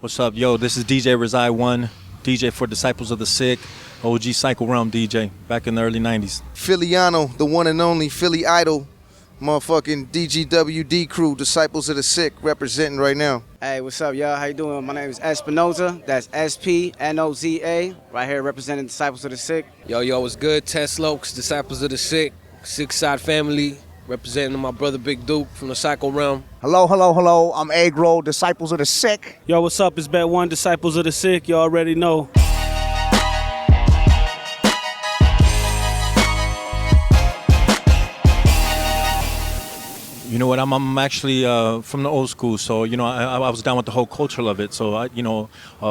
What's up, yo? This is DJ Reside One, DJ for Disciples of the Sick, OG Cycle Realm DJ, back in the early 90s. Phillyano, the one and only Philly Idol, motherfucking DGWD crew, Disciples of the Sick, representing right now. Hey, what's up, y'all? How you doing? My name is Espinoza. That's S-P-N-O-Z-A. Right here representing Disciples of the Sick. Yo, what's good? Tess Lokes, Disciples of the Sick, Six Side Family, representing my brother Big Duke from the Cycle Realm. Hello. I'm Agro, Disciples of the Sick. Yo, what's up? It's Bet One, Disciples of the Sick. You already know. You know what? I'm actually from the old school, so I was down with the whole culture of it. So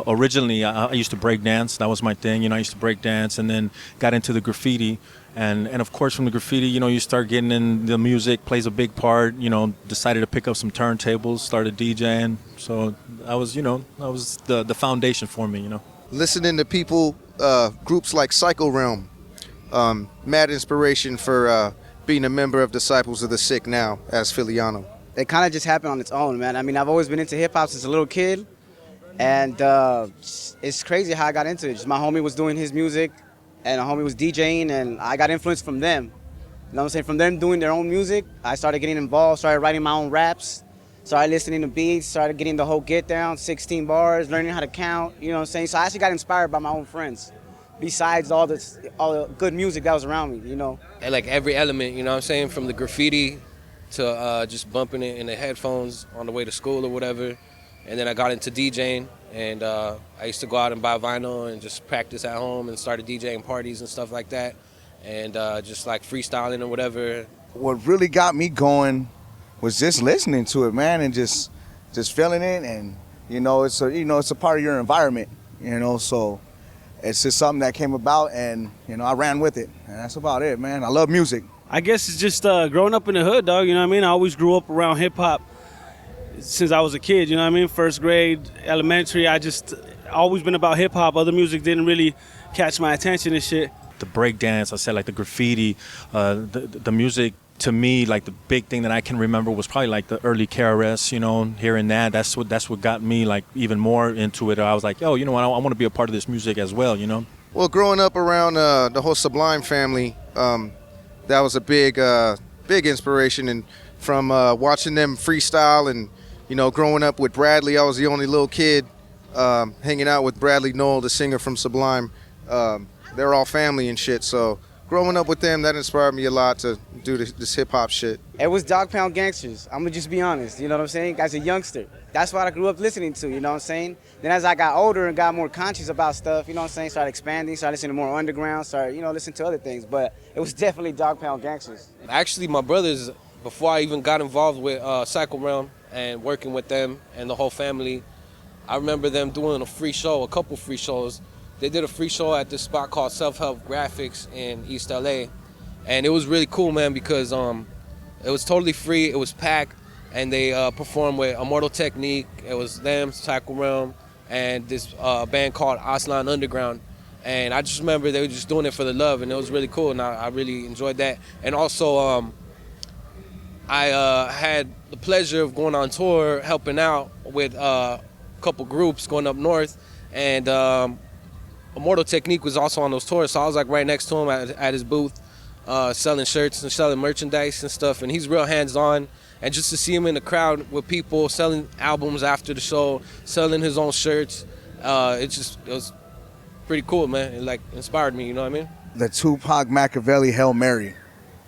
originally I used to break dance. That was my thing. I used to break dance, and then got into the graffiti, and of course from the graffiti, you start getting in the music plays a big part. Decided to pick up some turntables, started DJing. So that was the foundation for me. Listening to people, groups like Cycle Realm, mad inspiration for being a member of Disciples of the Sick now as Phillyano. It kind of just happened on its own, man. I mean, I've always been into hip-hop since a little kid, and it's crazy how I got into it. Just my homie was doing his music, and a homie was DJing, and I got influenced from them. You know what I'm saying? From them doing their own music, I started getting involved, started writing my own raps, started listening to beats, started getting the whole get down, 16 bars, learning how to count, you know what I'm saying? So I actually got inspired by my own friends, besides all the good music that was around me, And like every element, you know what I'm saying? From the graffiti to just bumping it in the headphones on the way to school or whatever. And then I got into DJing, and I used to go out and buy vinyl and just practice at home and started DJing parties and stuff like that. And just like freestyling or whatever. What really got me going was just listening to it, man, and just feeling it. And, it's a part of your environment, so it's just something that came about, and, I ran with it. And that's about it, man. I love music. I guess it's just growing up in the hood, dog. You know what I mean? I always grew up around hip-hop since I was a kid, you know what I mean? First grade, elementary, I just always been about hip-hop. Other music didn't really catch my attention and shit. The break dance, I said, like the graffiti, the music. To me, like the big thing that I can remember was probably like the early KRS, hearing that. That's what got me like even more into it. I was like, yo, I want to be a part of this music as well, Well, growing up around the whole Sublime family, that was a big inspiration. And from watching them freestyle and, growing up with Bradley, I was the only little kid hanging out with Bradley Noel, the singer from Sublime. They're all family and shit, so growing up with them, that inspired me a lot to do this hip-hop shit. It was Dog Pound Gangsters. I'm going to just be honest, you know what I'm saying? As a youngster. That's what I grew up listening to, you know what I'm saying? Then as I got older and got more conscious about stuff, you know what I'm saying, started expanding, started listening to more underground, started, listening to other things. But it was definitely Dog Pound Gangsters. Actually, my brothers, before I even got involved with Cycle Realm and working with them and the whole family, I remember them doing a couple free shows. They did a free show at this spot called Self-Help Graphics in East LA. And it was really cool, man, because it was totally free. It was packed, and they performed with Immortal Technique. It was them, Cycle Realm, and this band called Aslan Underground. And I just remember they were just doing it for the love, and it was really cool, and I really enjoyed that. And also, I had the pleasure of going on tour, helping out with a couple groups going up north, and Immortal Technique was also on those tours, so I was like right next to him at his booth, selling shirts and selling merchandise and stuff, and he's real hands-on. And just to see him in the crowd with people selling albums after the show, selling his own shirts, it was pretty cool, man. It like inspired me, you know what I mean? The Tupac Machiavelli Hail Mary,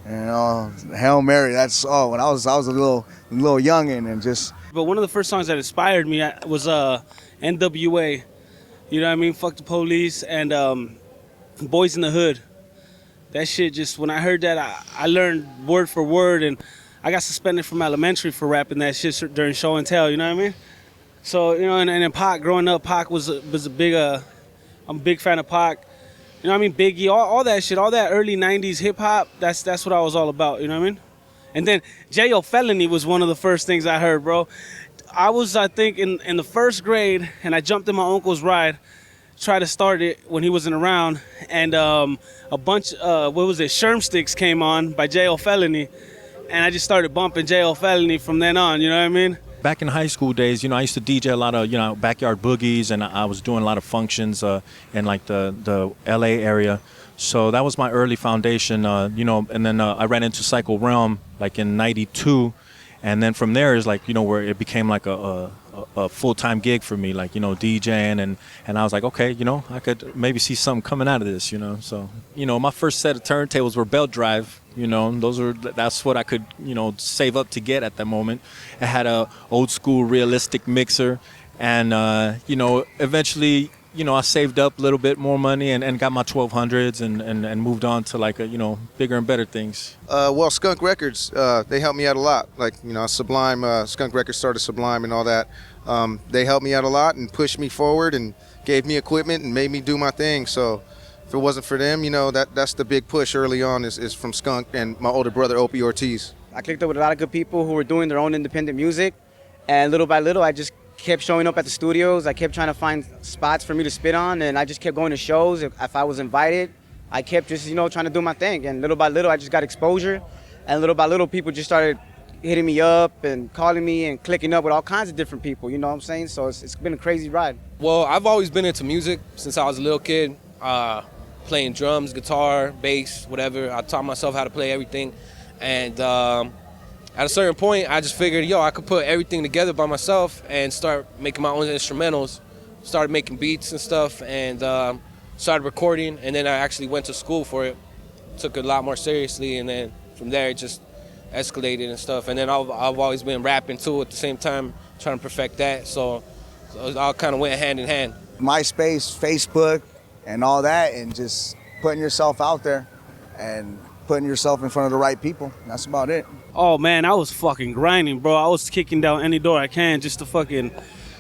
Hail Mary. That's when I was a little youngin' and just. But one of the first songs that inspired me was NWA. You know what I mean? Fuck the Police and Boys in the Hood. That shit just, when I heard that, I learned word for word, and I got suspended from elementary for rapping that shit during show and tell, you know what I mean? So, and then Pac, growing up, Pac was a big, I'm a big fan of Pac. You know what I mean? Biggie, all that shit, all that early 90s hip-hop, that's what I was all about, you know what I mean? And then J.O. Felony was one of the first things I heard, bro. I was, I think, in the first grade, and I jumped in my uncle's ride, tried to start it when he wasn't around, and a bunch, Sherm Sticks came on by J.O. Felony, and I just started bumping J.O. Felony from then on, you know what I mean? Back in high school days, I used to DJ a lot of, backyard boogies, and I was doing a lot of functions in like the LA area. So that was my early foundation, and then I ran into Psycho Realm like in '92. And then from there is like, where it became like a full-time gig for me, like, DJing. And I was like, okay, I could maybe see something coming out of this, So, my first set of turntables were belt drive, that's what I could, save up to get at that moment. I had a old school realistic mixer. And, eventually, I saved up a little bit more money and got my 1200s and moved on to like, bigger and better things. Well, Skunk Records, they helped me out a lot. Like, Sublime, Skunk Records started Sublime and all that. They helped me out a lot and pushed me forward and gave me equipment and made me do my thing. So if it wasn't for them, that's the big push early on is from Skunk and my older brother, Opie Ortiz. I clicked up with a lot of good people who were doing their own independent music, and little by little I just kept showing up at the studios. I kept trying to find spots for me to spit on, and I just kept going to shows. If I was invited, I kept just, trying to do my thing. And little by little, I just got exposure. And little by little, people just started hitting me up and calling me and clicking up with all kinds of different people, you know what I'm saying? So it's been a crazy ride. Well, I've always been into music since I was a little kid, playing drums, guitar, bass, whatever. I taught myself how to play everything. And at a certain point, I just figured, I could put everything together by myself and start making my own instrumentals. Started making beats and stuff, and started recording. And then I actually went to school for it. Took it a lot more seriously, and then from there it just escalated and stuff. And then I've always been rapping too at the same time, trying to perfect that. So it all kind of went hand in hand. MySpace, Facebook, and all that, and just putting yourself out there and putting yourself in front of the right people. That's about it. Oh man, I was fucking grinding, bro. I was kicking down any door I can just to fucking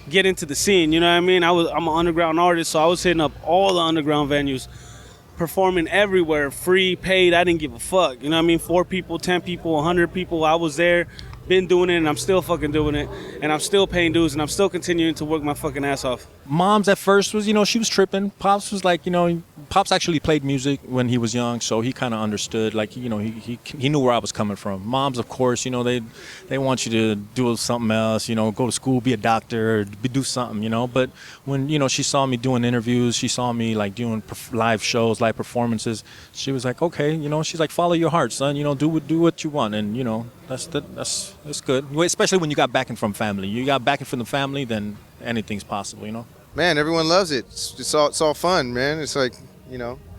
get into the scene. You know what I mean? I'm an underground artist, so I was hitting up all the underground venues, performing everywhere, free, paid. I didn't give a fuck. You know what I mean? 4 people, 10 people, 100 people. I was there, been doing it, and I'm still fucking doing it, and I'm still paying dues, and I'm still continuing to work my fucking ass off. Mom's at first was, she was tripping. Pops was like, Pops actually played music when he was young, so he kind of understood. Like, he knew where I was coming from. Moms, of course, they want you to do something else, go to school, be a doctor, do something, But when, she saw me doing interviews, she saw me like doing live shows, live performances, she was like, okay, she's like, follow your heart, son, do what you want, and that's good. Especially when you got backing from family. You got backing from the family, then anything's possible, Man, everyone loves it. It's all fun, man. It's like,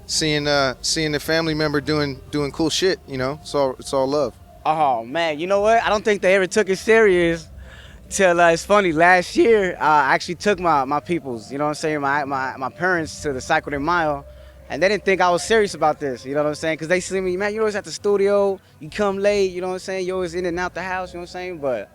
seeing the family member doing cool shit, It's all love. Oh man, you know what? I don't think they ever took it serious till it's funny. Last year, I actually took my peoples, you know what I'm saying, my parents to the Psycho de Mayo, and they didn't think I was serious about this, you know what I'm saying? Because they see me, man, you're always at the studio, you come late, you know what I'm saying? You're always in and out the house, you know what I'm saying? But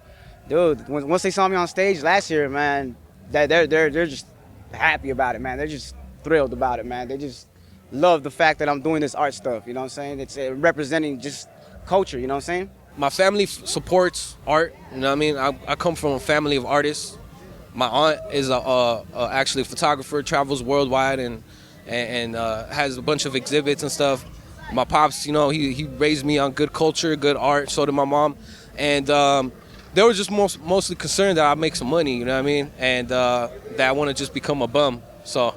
dude, once they saw me on stage last year, man, they're just happy about it, man. They're just thrilled about it, man. They just love the fact that I'm doing this art stuff, you know what I'm saying? It's representing just culture, you know what I'm saying? My family supports art, you know what I mean? I come from a family of artists. My aunt is actually a photographer, travels worldwide and has a bunch of exhibits and stuff. My pops, he raised me on good culture, good art, so did my mom. And they were just mostly concerned that I make some money, you know what I mean? And that I want to just become a bum. So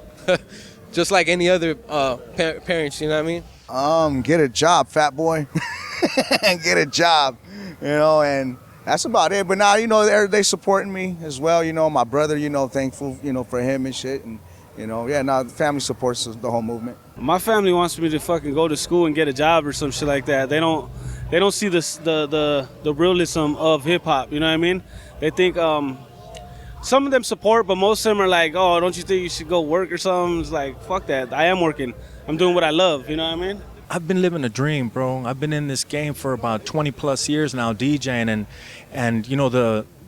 just like any other parents, you know what I mean? Get a job, fat boy. Get a job, and that's about it. But now, they supporting me as well, my brother, thankful, for him and shit. And, the family supports the whole movement. My family wants me to fucking go to school and get a job or some shit like that. They don't see the realism of hip hop, you know what I mean? They think some of them support, but most of them are like, oh, don't you think you should go work or something? It's like, fuck that. I am working. I'm doing what I love, you know what I mean? I've been living a dream, bro. I've been in this game for about 20 plus years now, DJing, and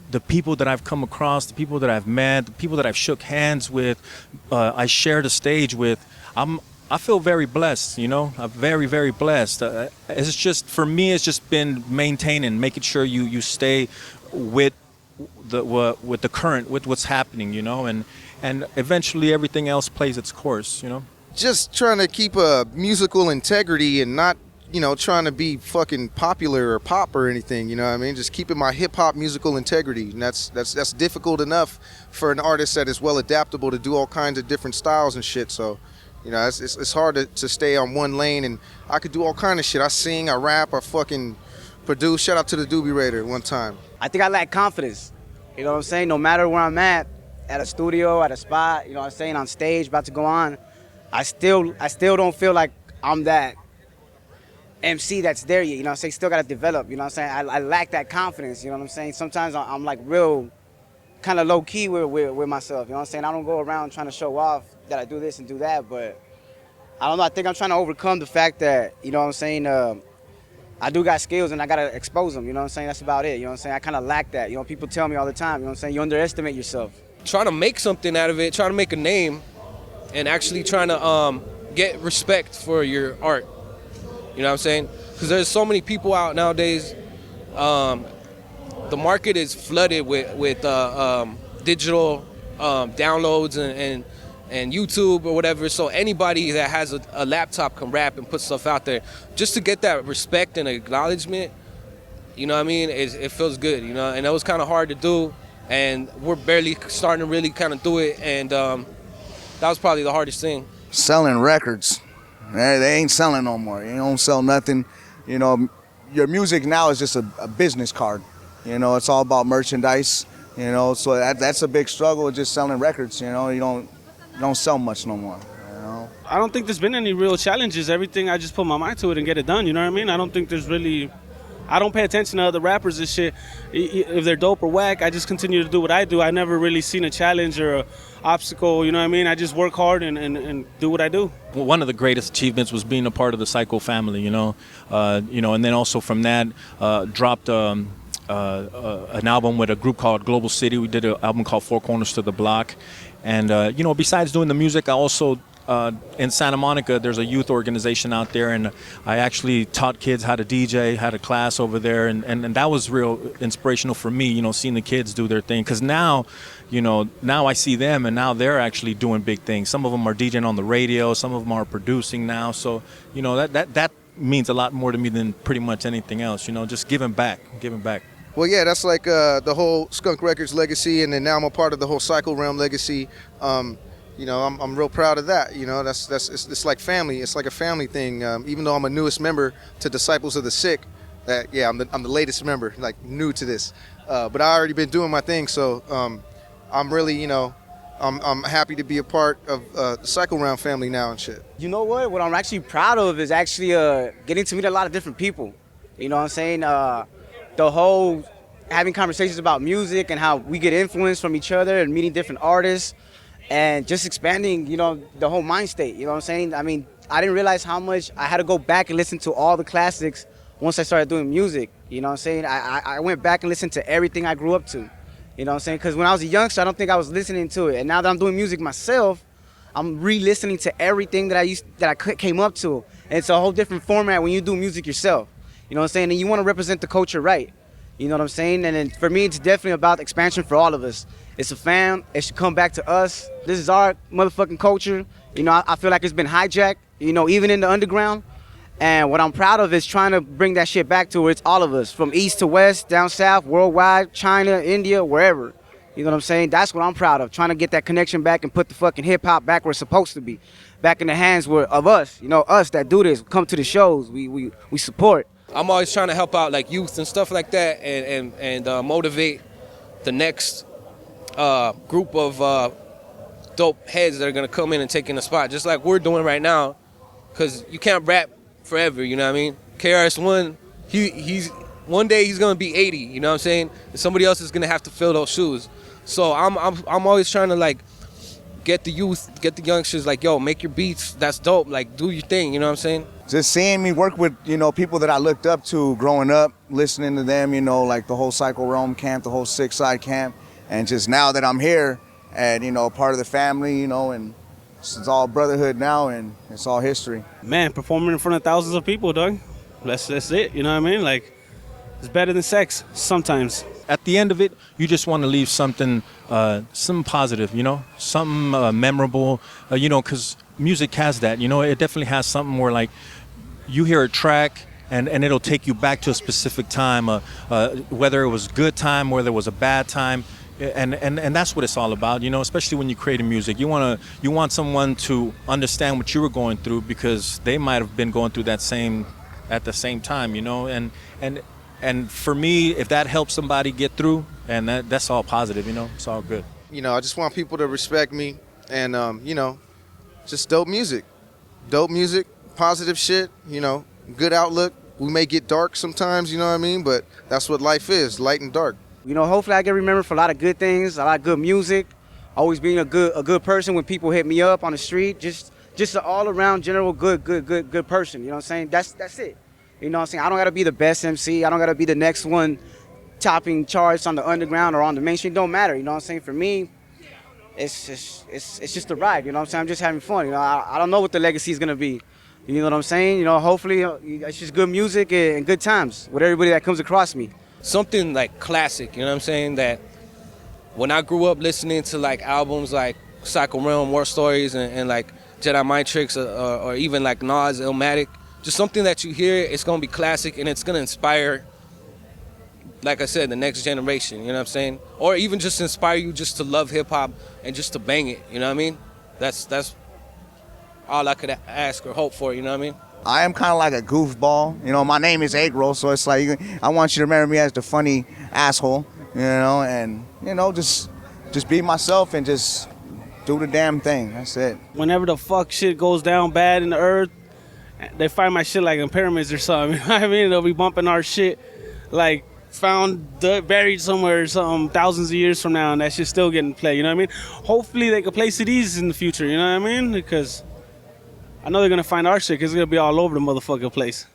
the people that I've come across, the people that I've met, the people that I've shook hands with, I shared a stage with. I feel very blessed, I'm very, very blessed. It's just, for me, it's just been maintaining, making sure you stay with the current, with what's happening, and eventually everything else plays its course, Just trying to keep a musical integrity and not trying to be fucking popular or pop or anything. You know what I mean? Just keeping my hip hop musical integrity, and that's difficult enough for an artist that is well adaptable to do all kinds of different styles and shit. So, it's hard to stay on one lane, and I could do all kind of shit. I sing, I rap, I fucking produce. Shout out to the Doobie Raider one time. I think I lack confidence. You know what I'm saying? No matter where I'm at a studio, at a spot, you know what I'm saying, on stage, about to go on, I still don't feel like I'm that MC that's there yet. You know what I'm saying? Still got to develop. You know what I'm saying? I lack that confidence. You know what I'm saying? Sometimes I'm like real kind of low key with myself. You know what I'm saying? I don't go around trying to show off that I do this and do that, but I don't know. I think I'm trying to overcome the fact that, you know what I'm saying, I do got skills and I got to expose them. You know what I'm saying? That's about it. You know what I'm saying? I kind of lack that. You know, people tell me all the time, you know what I'm saying? You underestimate yourself. Trying to make something out of it, trying to make a name, and actually trying to get respect for your art. You know what I'm saying? Because there's so many people out nowadays. The market is flooded with digital downloads and YouTube or whatever. So anybody that has a laptop can rap and put stuff out there. Just to get that respect and acknowledgement, you know what I mean? It feels good, you know? And that was kind of hard to do. And we're barely starting to really kind of do it. And that was probably the hardest thing. Selling records. They ain't selling no more. You don't sell nothing. You know, your music now is just a business card. You know, it's all about merchandise. You know, so that's a big struggle, just selling records. You know, you don't sell much no more. You know? I don't think there's been any real challenges. Everything, I just put my mind to it and get it done. You know what I mean? I don't think there's really. I don't pay attention to other rappers and shit. If they're dope or whack, I just continue to do what I do. I never really seen a challenge or a obstacle, you know what I mean? I just work hard and do what I do. Well, one of the greatest achievements was being a part of the Psycho family, and then also from that dropped an album with a group called Global City. We did an album called Four Corners to the Block. And, besides doing the music, I also in Santa Monica, there's a youth organization out there, and I actually taught kids how to DJ, had a class over there, and that was real inspirational for me, seeing the kids do their thing. Because now I see them, and now they're actually doing big things. Some of them are DJing on the radio, some of them are producing now. So, that means a lot more to me than pretty much anything else, just giving back. Well, yeah, that's like the whole Skunk Records legacy, and then now I'm a part of the whole Psycho Realm legacy. I'm real proud of that. It's like family. It's like a family thing. Even though I'm a newest member to Disciples of the Sick, I'm the latest member, like new to this. But I already been doing my thing, so I'm really, I'm happy to be a part of the Psycho Realm family now and shit. You know what? What I'm actually proud of is actually getting to meet a lot of different people. You know what I'm saying? The whole having conversations about music and how we get influenced from each other and meeting different artists. And just expanding, the whole mind state, you know what I'm saying? I mean, I didn't realize how much I had to go back and listen to all the classics once I started doing music, you know what I'm saying? I went back and listened to everything I grew up to, you know what I'm saying? Because when I was a youngster, I don't think I was listening to it. And now that I'm doing music myself, I'm re-listening to everything that I came up to. And it's a whole different format when you do music yourself, you know what I'm saying? And you want to represent the culture right, you know what I'm saying? And then for me, it's definitely about expansion for all of us. It's a fam. It should come back to us. This is our motherfucking culture. I feel like it's been hijacked, even in the underground. And what I'm proud of is trying to bring that shit back to where it's all of us, from east to west, down south, worldwide, China, India, wherever. You know what I'm saying? That's what I'm proud of, trying to get that connection back and put the fucking hip-hop back where it's supposed to be, back in the hands of us, us that do this, come to the shows, we support. I'm always trying to help out like youth and stuff like that and motivate the next group of dope heads that are gonna come in and take in the spot, just like we're doing right now, because you can't rap forever, you know what I mean? KRS-One, he's one day he's gonna be 80, you know what I'm saying? And somebody else is gonna have to fill those shoes. So I'm always trying to like get the youth, get the youngsters like, yo, make your beats, that's dope, like do your thing, you know what I'm saying? Just seeing me work with, people that I looked up to growing up, listening to them, like the whole Psycho Realm camp, the whole Six Side camp. And just now that I'm here and, part of the family, and it's all brotherhood now and it's all history. Man, performing in front of thousands of people, dog. That's it, you know what I mean? Like, it's better than sex sometimes. At the end of it, you just want to leave something positive, something memorable, because music has that, it definitely has something where like, you hear a track and it'll take you back to a specific time, whether it was a good time, whether it was a bad time. And that's what it's all about, you know, especially when you're creating music. You want someone to understand what you were going through because they might have been going through that at the same time, you know. And for me, if that helps somebody get through, and that's all positive, you know, it's all good. You know, I just want people to respect me and, you know, just dope music, positive shit, you know, good outlook. We may get dark sometimes, you know what I mean? But that's what life is, light and dark. You know, hopefully I get remembered for a lot of good things, a lot of good music, always being a good person when people hit me up on the street, just an all-around general good person, you know what I'm saying? That's it. You know what I'm saying? I don't got to be the best MC. I don't got to be the next one topping charts on the underground or on the mainstream. It don't matter, you know what I'm saying? For me, it's just a ride, you know what I'm saying? I'm just having fun, you know? I don't know what the legacy is going to be. You know what I'm saying? You know, hopefully it's just good music and good times with everybody that comes across me. Something like classic, you know what I'm saying? That when I grew up listening to like albums like Psycho Realm, War Stories, and like Jedi Mind Tricks, or even like Nas, Illmatic, just something that you hear, it's gonna be classic and it's gonna inspire, like I said, the next generation, you know what I'm saying? Or even just inspire you just to love hip hop and just to bang it, you know what I mean? That's all I could ask or hope for, you know what I mean? I am kind of like a goofball. You know, my name is Agro, so it's like I want you to remember me as the funny asshole, you know, and, you know, just be myself and just do the damn thing. That's it. Whenever the fuck shit goes down bad in the earth, they find my shit like in pyramids or something. You know what I mean? They'll be bumping our shit like found buried somewhere or something thousands of years from now, and that shit's still getting played. You know what I mean? Hopefully they can play CDs in the future. You know what I mean? Because I know they're gonna find our shit because it's gonna be all over the motherfucking place.